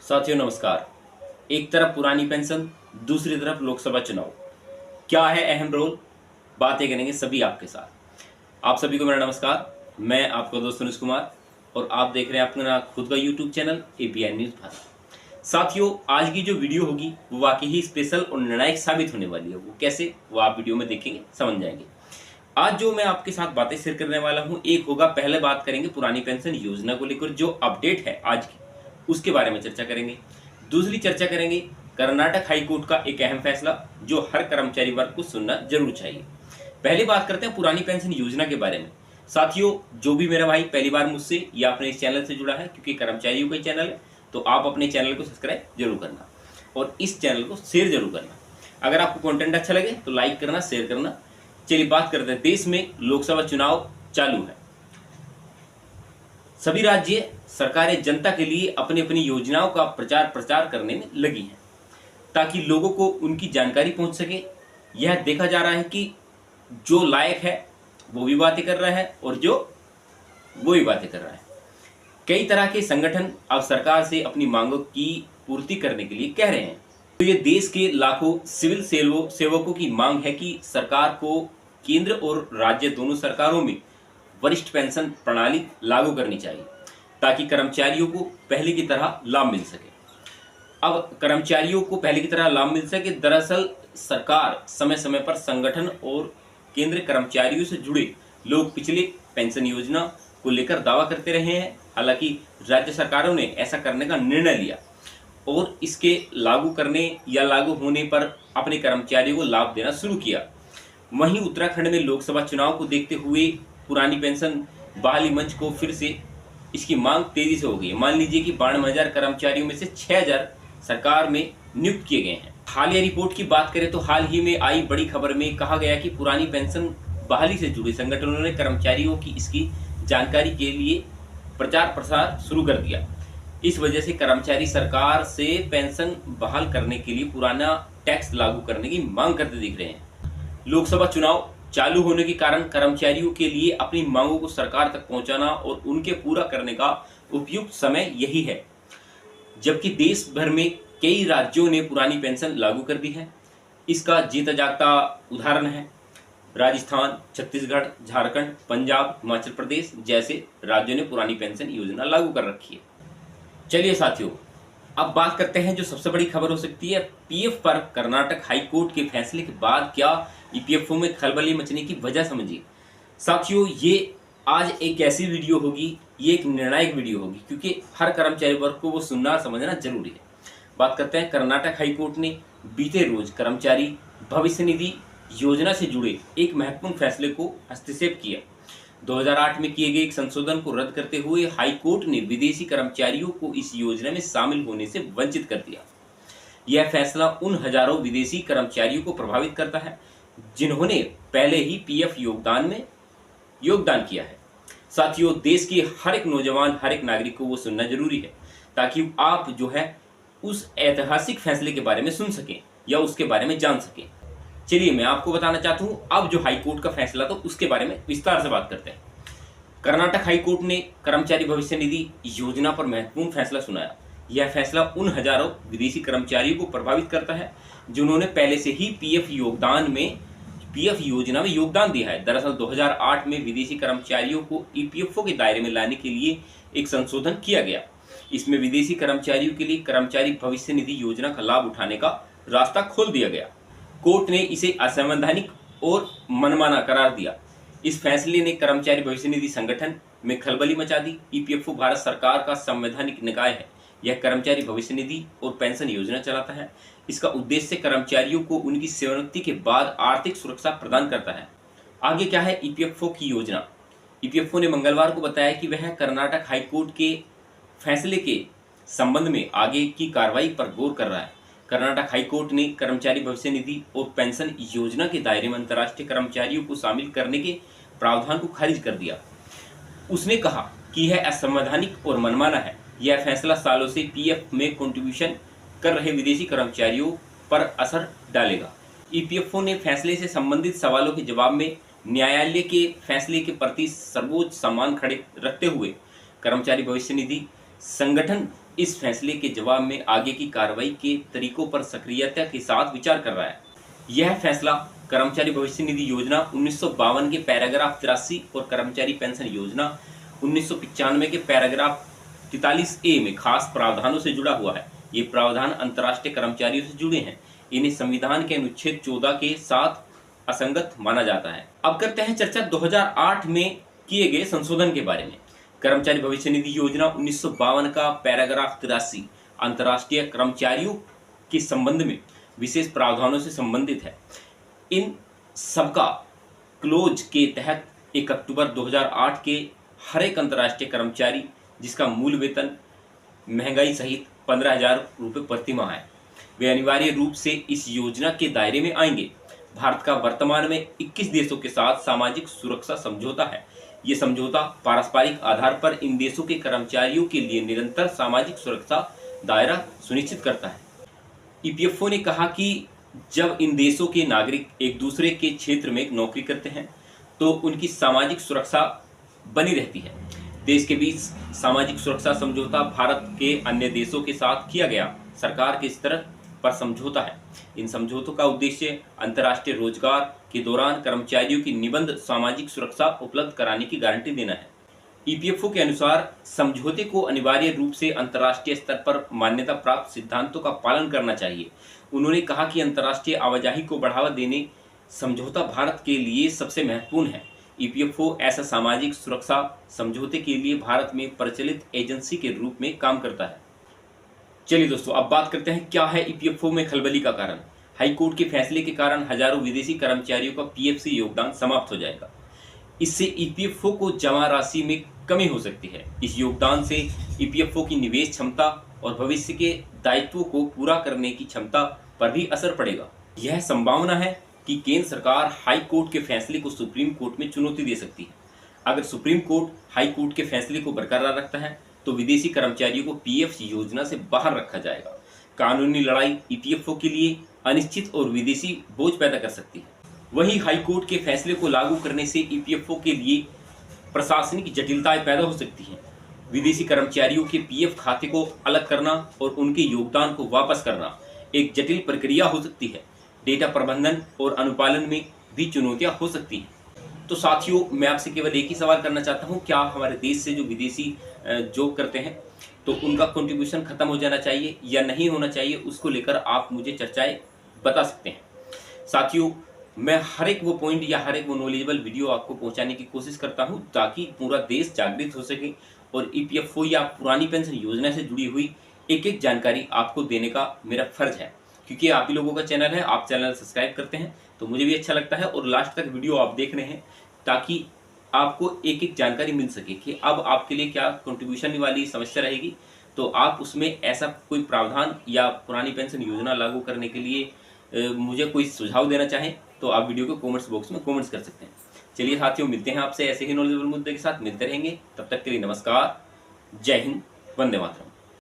साथियों नमस्कार। एक तरफ पुरानी पेंशन, दूसरी तरफ लोकसभा चुनाव, क्या है अहम रोल, बातें करेंगे सभी आपके साथ। आप सभी को मेरा नमस्कार। मैं आपका दोस्त अनुज कुमार और आप देख रहे हैं अपना खुद का YouTube channel APN news Bharat. साथियों, आज की जो वीडियो होगी वो वाकई ही स्पेशल और निर्णायक साबित होने वाली है। वो कैसे, वो आप वीडियो में देखेंगे, समझ जाएंगे। आज जो मैं आपके साथ बातें शेयर करने वाला हूं, एक होगा, पहले बात करेंगे पुरानी पेंशन योजना को लेकर जो अपडेट है आज की, उसके बारे में चर्चा करेंगे। दूसरी चर्चा करेंगे कर्नाटक हाई कोर्ट का एक अहम फैसला जो हर कर्मचारी वर्ग को सुनना जरूर चाहिए। पहले बात करते हैं पुरानी पेंशन योजना के बारे में। साथियों, जो भी मेरा भाई पहली बार मुझसे या अपने इस चैनल से जुड़ा है, क्योंकि कर्मचारियों का चैनल है, तो आप अपने चैनल को सब्सक्राइब जरूर करना और इस चैनल को शेयर जरूर करना। अगर आपको कंटेंट अच्छा लगे तो लाइक करना, शेयर करना। चलिए बात करते हैं। देश में लोकसभा चुनाव चालू है। सभी राज्य सरकारें जनता के लिए अपनी अपनी योजनाओं का प्रचार प्रचार करने में लगी हैं ताकि लोगों को उनकी जानकारी पहुंच सके। यह देखा जा रहा है कि जो लायक है वो भी बातें कर रहा है और जो वो भी बातें कर रहा है। कई तरह के संगठन अब सरकार से अपनी मांगों की पूर्ति करने के लिए कह रहे हैं। तो ये देश के लाखों सिविल सेवकों की मांग है कि सरकार को केंद्र और राज्य दोनों सरकारों में वरिष्ठ पेंशन प्रणाली लागू करनी चाहिए ताकि कर्मचारियों को पहले की तरह लाभ मिल सके। अब कर्मचारियों को पहले की तरह लाभ मिल सके, दरअसल सरकार समय समय पर संगठन और केंद्र कर्मचारियों से जुड़े लोग पिछले पेंशन योजना को लेकर दावा करते रहे हैं। हालांकि राज्य सरकारों ने ऐसा करने का निर्णय लिया और इसके लागू करने या लागू होने पर अपने कर्मचारियों को लाभ देना शुरू किया। वहीं उत्तराखंड में लोकसभा चुनाव को देखते हुए पुरानी पेंशन बहाली मंच को फिर से इसकी मांग तेजी से हो गई है। मान लीजिए कि 92,000 कर्मचारियों में से 6,000 सरकार में नियुक्त किए गए हैं। हालिया रिपोर्ट की बात करें तो हाल ही में आई बड़ी खबर में कहा गया कि पुरानी पेंशन बहाली से जुड़े संगठनों ने कर्मचारियों की इसकी जानकारी के लिए प्रचार प्रसार शुरू कर दिया। इस वजह से कर्मचारी सरकार से पेंशन बहाल करने के लिए पुराना टैक्स लागू करने की मांग करते दिख रहे हैं। लोकसभा चुनाव चालू होने के कारण कर्मचारियों के लिए अपनी मांगों को सरकार तक पहुंचाना और उनके पूरा करने का उपयुक्त समय यही है। जबकि देश भर में कई राज्यों ने पुरानी पेंशन लागू कर दी है। इसका जीता जागता उदाहरण है राजस्थान, छत्तीसगढ़, झारखंड, पंजाब, हिमाचल प्रदेश जैसे राज्यों ने पुरानी पेंशन योजना लागू कर रखी है। चलिए साथियों, अब बात करते हैं जो सबसे बड़ी खबर हो सकती है पीएफ पर कर्नाटक हाई कोर्ट के फैसले के बाद क्या ईपीएफओ में खलबली मचने की वजह समझिए। साथियों, ये आज एक ऐसी वीडियो होगी, ये एक निर्णायक वीडियो होगी क्योंकि हर कर्मचारी वर्ग को वो सुनना समझना जरूरी है। बात करते हैं कर्नाटक हाई कोर्ट ने बीते रोज कर्मचारी भविष्य निधि योजना से जुड़े एक महत्वपूर्ण फैसले को हस्तक्षेप किया। 2008 में किए गए एक संशोधन को रद्द करते हुए हाई कोर्ट ने विदेशी कर्मचारियों को इस योजना में शामिल होने से वंचित कर दिया। यह फैसला उन हजारों विदेशी कर्मचारियों को प्रभावित करता है जिन्होंने पहले ही पीएफ योगदान में योगदान किया है। साथियों, देश के हर एक नौजवान, हर एक नागरिक को वो सुनना जरूरी है ताकि आप जो है उस ऐतिहासिक फैसले के बारे में सुन सकें या उसके बारे में जान सकें। चलिए मैं आपको बताना चाहता हूं अब जो हाई कोर्ट का फैसला, तो उसके बारे में विस्तार से बात करते हैं। कर्नाटक हाई कोर्ट ने कर्मचारी भविष्य निधि योजना पर महत्वपूर्ण फैसला सुनाया। यह फैसला उन हजारों विदेशी कर्मचारियों को प्रभावित करता है जिन्होंने पहले से ही पीएफ योजना में योगदान दिया है। दरअसल 2008 में विदेशी कर्मचारियों को ईपीएफओ के दायरे में लाने के लिए एक संशोधन किया गया। इसमें विदेशी कर्मचारियों के लिए कर्मचारी भविष्य निधि योजना का लाभ उठाने का रास्ता खोल दिया गया। कोर्ट ने इसे असंवैधानिक और मनमाना करार दिया। इस फैसले ने कर्मचारी भविष्य निधि संगठन में खलबली मचा दी। ईपीएफओ भारत सरकार का संवैधानिक निकाय है। यह कर्मचारी भविष्य निधि और पेंशन योजना चलाता है। इसका उद्देश्य कर्मचारियों को उनकी सेवानिवृत्ति के बाद आर्थिक सुरक्षा प्रदान करता है। आगे क्या है ईपीएफओ की योजना। ईपीएफओ ने मंगलवार को बताया कि वह कर्नाटक हाई कोर्ट के फैसले के संबंध में आगे की कार्रवाई पर गौर कर रहा है। कर्नाटक हाई कोर्ट ने कर्मचारी भविष्य निधि और पेंशन योजना के दायरे में अंतर्राष्ट्रीय कर्मचारियों को शामिल करने के प्रावधान को खारिज कर दिया। उसने कहा कि यह असंवैधानिक और मनमाना है। यह फैसला सालों से पीएफ में कंट्रीब्यूशन कर रहे विदेशी कर्मचारियों पर असर डालेगा। ईपीएफओ ने फैसले से संबंधित सवालों के जवाब में न्यायालय के फैसले के प्रति सर्वोच्च सम्मान खड़े रखते हुए कर्मचारी भविष्य निधि संगठन इस फैसले के जवाब में आगे की कार्रवाई के तरीकों पर सक्रियता के साथ विचार कर रहा है। यह फैसला कर्मचारी भविष्य निधि योजना 1952 के पैराग्राफ 83 और कर्मचारी पेंशन योजना 1995 के पैराग्राफ 43A में खास प्रावधानों से जुड़ा हुआ है। ये प्रावधान अंतर्राष्ट्रीय कर्मचारियों से जुड़े हैं। इन्हें संविधान के अनुच्छेद 14 के साथ असंगत माना जाता है। अब करते हैं चर्चा 2008 में किए गए संशोधन के बारे में। कर्मचारी भविष्य निधि योजना 1952 का पैराग्राफ 83 अंतर्राष्ट्रीय कर्मचारियों के संबंध में विशेष प्रावधानों से संबंधित है। इन सबका क्लोज के तहत 1 अक्टूबर 2008 के हर एक अंतर्राष्ट्रीय कर्मचारी जिसका मूल वेतन महंगाई सहित 15,000 रुपये प्रति माह है, वे अनिवार्य रूप से इस योजना के दायरे में आएंगे। भारत का वर्तमान में 21 देशों के साथ सामाजिक सुरक्षा समझौता है। ये समझौता पारस्परिक आधार पर इन देशों के कर्मचारियों के लिए निरंतर सामाजिक सुरक्षा दायरा सुनिश्चित करता है। ईपीएफओ ने कहा कि जब इन देशों के नागरिक एक दूसरे के क्षेत्र में नौकरी करते हैं तो उनकी सामाजिक सुरक्षा बनी रहती है। देश के बीच सामाजिक सुरक्षा समझौता भारत के अन्य देशों के साथ किया गया सरकार के स्तर पर समझौता है। इन समझौतों का उद्देश्य अंतर्राष्ट्रीय रोजगार के दौरान कर्मचारियों की निबंध सामाजिक सुरक्षा उपलब्ध कराने की गारंटी देना है। ईपीएफओ के अनुसार समझौते को अनिवार्य रूप से अंतर्राष्ट्रीय स्तर पर मान्यता प्राप्त सिद्धांतों का पालन करना चाहिए। उन्होंने कहा कि अंतर्राष्ट्रीय आवाजाही को बढ़ावा देने समझौता भारत के लिए सबसे महत्वपूर्ण है। ईपीएफओ ऐसा सामाजिक सुरक्षा समझौते के लिए भारत में प्रचलित एजेंसी के रूप में काम करता है। चलिए दोस्तों, अब बात करते हैं क्या है ईपीएफओ में खलबली का कारण। हाईकोर्ट के फैसले के कारण हजारों विदेशी कर्मचारियों का पीएफ योगदान समाप्त हो जाएगा। इससे ईपीएफओ को जमा राशि में कमी हो सकती है। इस योगदान से ईपीएफओ की निवेश क्षमता और भविष्य के दायित्वों को पूरा करने की क्षमता पर भी असर पड़ेगा। यह संभावना है कि केंद्र सरकार हाई कोर्ट के फैसले को सुप्रीम कोर्ट में चुनौती दे सकती है। अगर सुप्रीम कोर्ट हाई कोर्ट के फैसले को बरकरार रखता है तो विदेशी कर्मचारियों को पीएफ योजना से बाहर रखा जाएगा। कानूनी लड़ाई ईपीएफओ के लिए अनिश्चित और विदेशी बोझ पैदा कर सकती है। वहीं हाई कोर्ट के फैसले को लागू करने से ईपीएफओ के लिए प्रशासनिक जटिलताएं पैदा हो सकती हैं। विदेशी कर्मचारियों के पीएफ खाते को अलग करना और उनके योगदान को वापस करना एक जटिल प्रक्रिया हो सकती है। डेटा प्रबंधन और अनुपालन में भी चुनौतियां हो सकती हैं। तो साथियों, मैं आपसे केवल एक ही सवाल करना चाहता हूं, क्या हमारे देश से जो विदेशी जॉब करते हैं तो उनका कंट्रीब्यूशन खत्म हो जाना चाहिए या नहीं होना चाहिए, उसको लेकर आप मुझे चर्चाएं बता सकते हैं। साथियों, मैं हर एक वो पॉइंट या हर एक वो नॉलेजेबल वीडियो आपको पहुंचाने की कोशिश करता हूं ताकि पूरा देश जागृत हो सके और ईपीएफओ या पुरानी पेंशन योजना से जुड़ी हुई एक एक जानकारी आपको देने का मेरा फर्ज है। क्योंकि आप ही लोगों का चैनल है, आप चैनल सब्सक्राइब करते हैं तो मुझे भी अच्छा लगता है और लास्ट तक वीडियो आप देख रहे हैं ताकि आपको एक एक जानकारी मिल सके कि अब आपके लिए क्या कंट्रीब्यूशन वाली समस्या रहेगी, तो आप उसमें ऐसा कोई प्रावधान या पुरानी पेंशन योजना लागू करने के लिए मुझे कोई सुझाव देना चाहें तो आप वीडियो को कमेंट्स बॉक्स में कमेंट्स कर सकते हैं। चलिए साथियों, मिलते हैं आपसे ऐसे ही नॉलेजेबल मुद्दे के साथ, मिलते रहेंगे। तब तक के लिए नमस्कार, जय हिंद, वंदे मातरम।